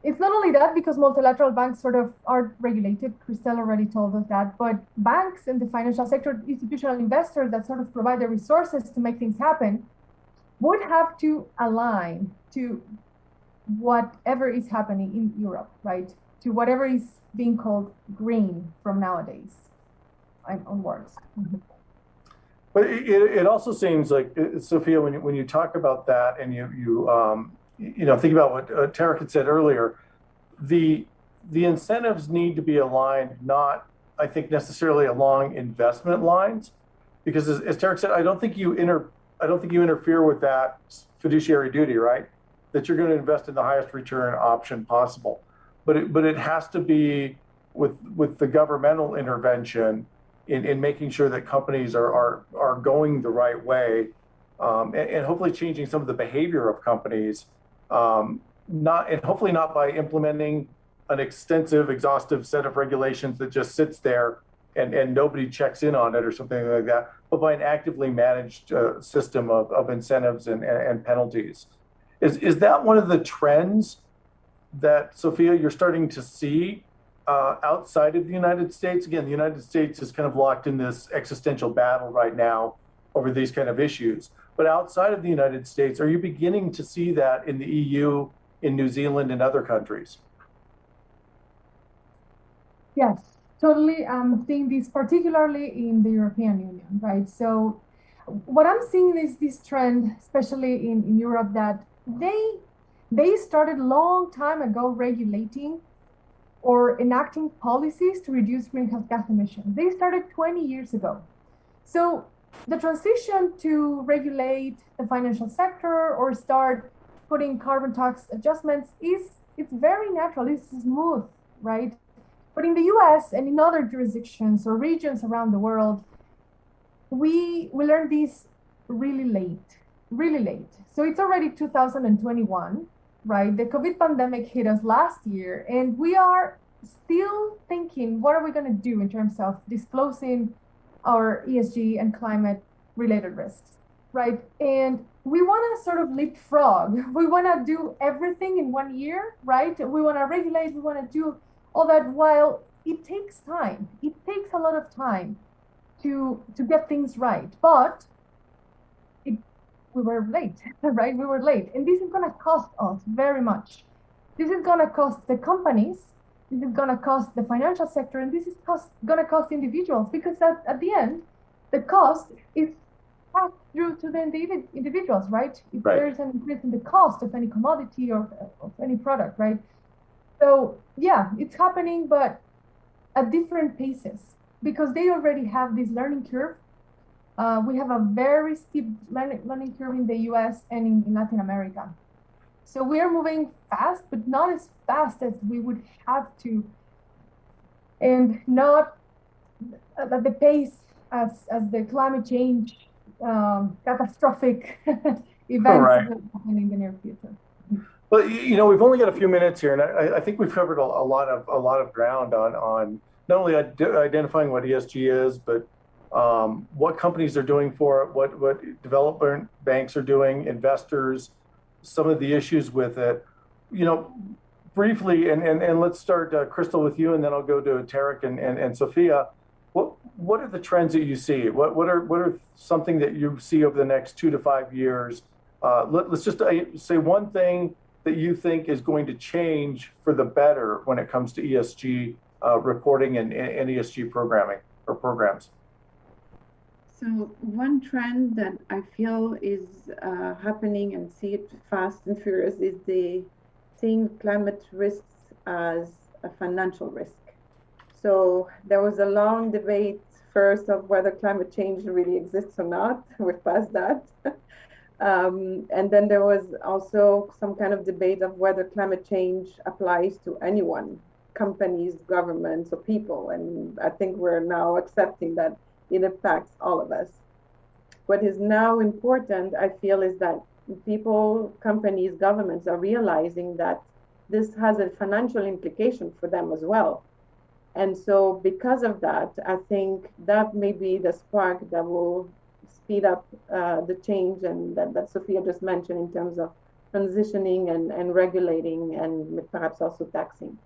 it's not only that, because multilateral banks sort of are regulated, Christelle already told us that, but banks in the financial sector, institutional investors that sort of provide the resources to make things happen, would have to align to whatever is happening in Europe, right? To whatever is being called green from nowadays. I'm on words. But it also seems like, Sophia, when you talk about that and you think about what Tariq had said earlier, the incentives need to be aligned, not, I think, necessarily along investment lines, because as Tariq said, I don't think you interfere with that fiduciary duty, right? That you're going to invest in the highest return option possible, but it has to be with the governmental intervention in making sure that companies are going the right way, and hopefully changing some of the behavior of companies, hopefully not by implementing an exhaustive set of regulations that just sits there and nobody checks in on it or something like that, but by an actively managed system of incentives and penalties. Is that one of the trends that, Sophia, you're starting to see outside of the United States? Again, the United States is kind of locked in this existential battle right now over these kind of issues. But outside of the United States, are you beginning to see that in the EU, in New Zealand, and other countries? Yes, totally. I'm seeing this particularly in the European Union, right? So what I'm seeing is this trend, especially in Europe, that they They started long time ago regulating or enacting policies to reduce greenhouse gas emissions. They started 20 years ago. So the transition to regulate the financial sector or start putting carbon tax adjustments it's very natural, it's smooth, right? But in the US and in other jurisdictions or regions around the world, we learned this really late. So it's already 2021, right? The COVID pandemic hit us last year, and we are still thinking, what are we going to do in terms of disclosing our ESG and climate related risks, right? And we want to sort of leapfrog. We want to do everything in 1 year, right? We want to regulate, we want to do all that while it takes time. It takes a lot of time to get things right. But we were late, right? We were late. And this is going to cost us very much. This is going to cost the companies, this is going to cost the financial sector, and this is going to cost individuals, because at the end, the cost is passed through to the individuals, right? If there's an increase in the cost of any commodity or of any product, right? So yeah, it's happening, but at different paces, because they already have this learning curve. We have a very steep learning curve in the US and in Latin America. So we are moving fast, but not as fast as we would have to, and not at the pace as the climate change catastrophic events that happen in the near future. Well, we've only got a few minutes here, and I think we've covered a lot of ground on not only identifying what ESG is, but what companies are doing for it, what development banks are doing, investors, some of the issues with it. Briefly, and let's start, Crystal, with you, and then I'll go to Tarek and Sophia. What are the trends that you see? What are something that you see over the next 2 to 5 years? Let's just say one thing that you think is going to change for the better when it comes to ESG reporting and ESG programming or programs. So one trend that I feel is happening and see it fast and furious is seeing climate risks as a financial risk. So there was a long debate first of whether climate change really exists or not. We're past that. And then there was also some kind of debate of whether climate change applies to anyone, companies, governments, or people. And I think we're now accepting that it impacts all of us. What is now important, I feel, is that people, companies, governments are realizing that this has a financial implication for them as well. And so because of that, I think that may be the spark that will speed up the change and that Sophia just mentioned in terms of transitioning and regulating and perhaps also taxing.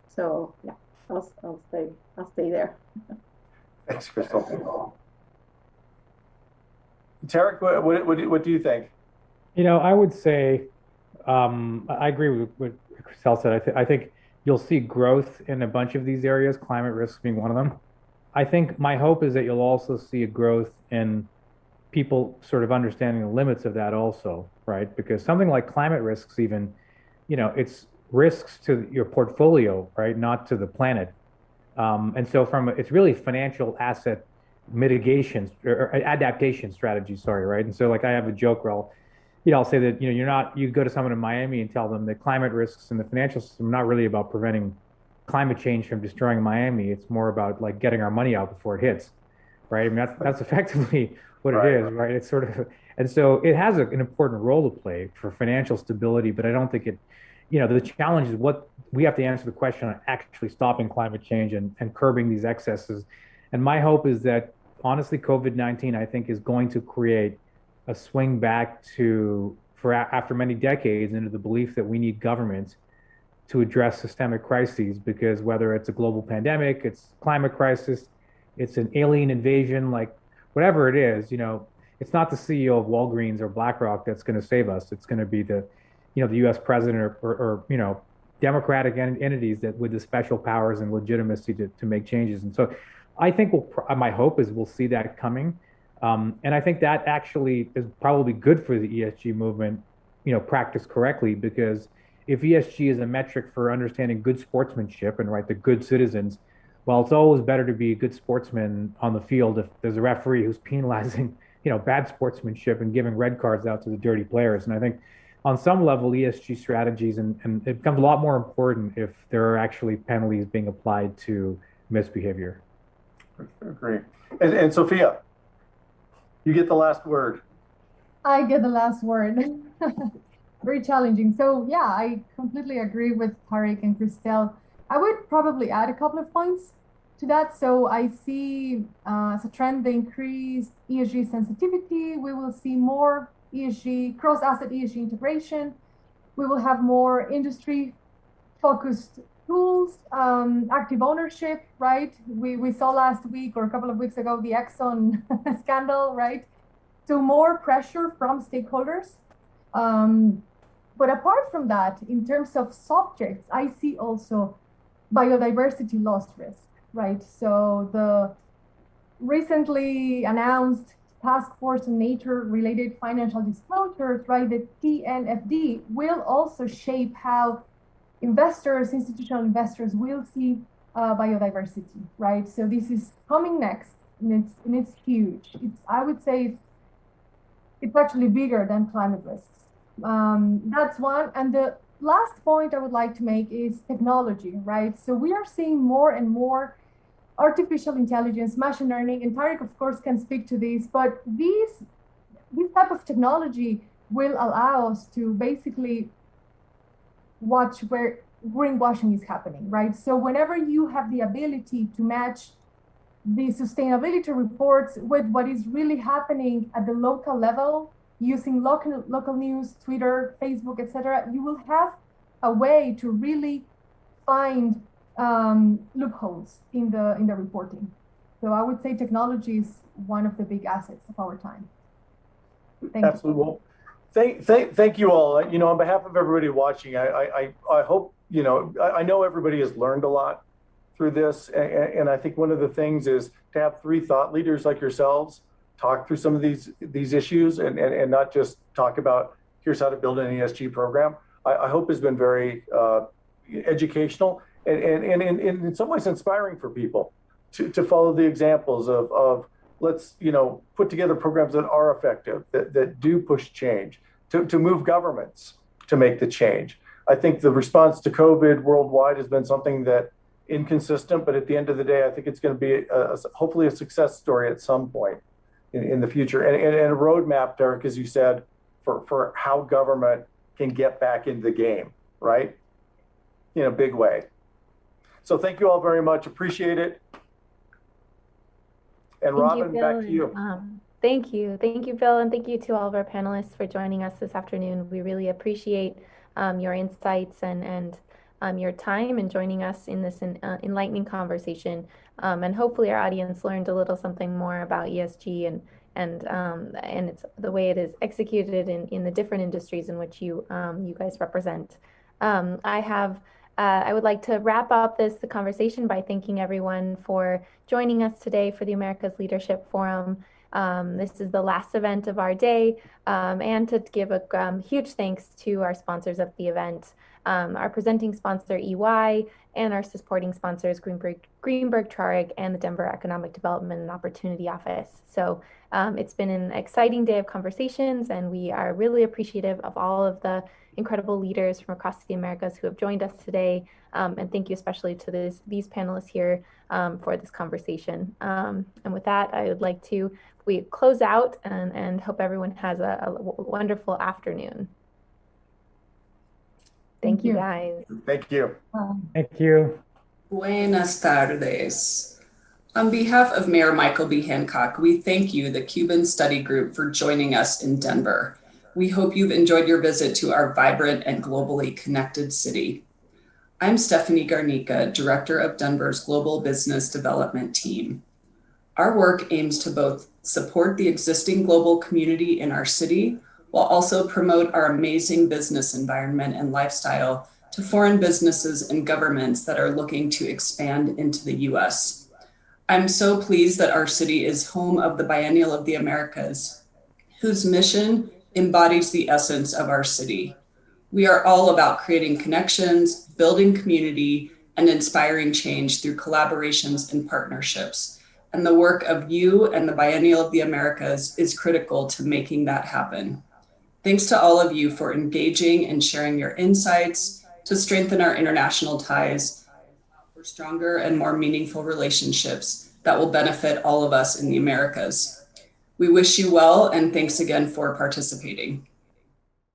So yeah, I'll stay there. Thanks, Crystal. Tarek, what do you think? I would say I agree with what Crystal said. I think you'll see growth in a bunch of these areas, climate risks being one of them. I think my hope is that you'll also see a growth in people sort of understanding the limits of that also, right? Because something like climate risks even, it's risks to your portfolio, right? Not to the planet. And so it's really financial asset mitigation or adaptation strategy, sorry, right? And so like I have a joke where I'll say that, you go to someone in Miami and tell them that climate risks in the financial system are not really about preventing climate change from destroying Miami. It's more about like getting our money out before it hits, right? I mean, that's effectively what it is, right? It's sort of, and so it has an important role to play for financial stability, but I don't think the challenge is what we have to answer the question on actually stopping climate change and curbing these excesses. And my hope is that honestly, COVID-19, I think, is going to create a swing back after many decades into the belief that we need government to address systemic crises, because whether it's a global pandemic, it's climate crisis, it's an alien invasion, like whatever it is, it's not the CEO of Walgreens or BlackRock that's going to save us. It's going to be the U.S. president or democratic entities that with the special powers and legitimacy to make changes. And so I think my hope is we'll see that coming. And I think that actually is probably good for the ESG movement practiced correctly, because if ESG is a metric for understanding good sportsmanship and the good citizens, well, it's always better to be a good sportsman on the field if there's a referee who's penalizing, bad sportsmanship and giving red cards out to the dirty players. And I think on some level, ESG strategies, and it becomes a lot more important if there are actually penalties being applied to misbehavior. Agree. And Sophia, you get the last word. I get the last word. Very challenging. So yeah, I completely agree with Tariq and Christelle. I would probably add a couple of points to that. So I see as a trend the increased ESG sensitivity. We will see more ESG, cross-asset ESG integration. We will have more industry-focused tools, active ownership, right? We saw last week or a couple of weeks ago the Exxon scandal, right? So more pressure from stakeholders. But apart from that, in terms of subjects, I see also biodiversity loss risk, right? So the recently announced Task Force on Nature-related Financial Disclosures, right, the TNFD, will also shape how investors, institutional investors, will see biodiversity, right? So this is coming next, and it's huge. I would say it's actually bigger than climate risks. That's one. And the last point I would like to make is technology, right? So we are seeing more and more artificial intelligence, machine learning, and Tariq, of course, can speak to this, but this type of technology will allow us to basically watch where greenwashing is happening, right? So whenever you have the ability to match the sustainability reports with what is really happening at the local level, using local news, Twitter, Facebook, etc., you will have a way to really find loopholes in the reporting. So I would say technology is one of the big assets of our time. Thank Absolutely. you. Well, thank you all. On behalf of everybody watching, I hope, I know everybody has learned a lot through this. And I think one of the things is to have three thought leaders like yourselves talk through some of these issues and not just talk about here's how to build an ESG program. I hope has been very educational and in some ways inspiring for people to follow the examples of let's put together programs that are effective, that do push change, to move governments to make the change. I think the response to COVID worldwide has been something that inconsistent, but at the end of the day, I think it's going to be hopefully a success story at some point in the future, and a roadmap, Derek, as you said, for how government can get back into the game, right? In a big way. So thank you all very much. Appreciate it. And Robin, back to you. Thank you, Bill, and thank you to all of our panelists for joining us this afternoon. We really appreciate your insights and your time and joining us in this enlightening conversation. And hopefully our audience learned a little something more about ESG and it's the way it is executed in the different industries in which you guys represent. I would like to wrap up the conversation by thanking everyone for joining us today for the Americas Leadership Forum. This is the last event of our day, and to give a huge thanks to our sponsors of the event, our presenting sponsor EY, and our supporting sponsors Greenberg Traurig and the Denver Economic Development and Opportunity Office. So it's been an exciting day of conversations, and we are really appreciative of all of the incredible leaders from across the Americas who have joined us today. And thank you especially to these panelists here for this conversation. And with that, I would like to close out and hope everyone has a wonderful afternoon. Thank you, guys. Thank you. Thank you. Buenas tardes. On behalf of Mayor Michael B. Hancock, we thank you, the Cuban Study Group, for joining us in Denver. We hope you've enjoyed your visit to our vibrant and globally connected city. I'm Stephanie Garnica, Director of Denver's Global Business Development Team. Our work aims to both support the existing global community in our city, while also promote our amazing business environment and lifestyle to foreign businesses and governments that are looking to expand into the US. I'm so pleased that our city is home of the Biennial of the Americas, whose mission embodies the essence of our city. We are all about creating connections, building community, and inspiring change through collaborations and partnerships. And the work of you and the Biennial of the Americas is critical to making that happen. Thanks to all of you for engaging and sharing your insights to strengthen our international ties for stronger and more meaningful relationships that will benefit all of us in the Americas. We wish you well, and thanks again for participating.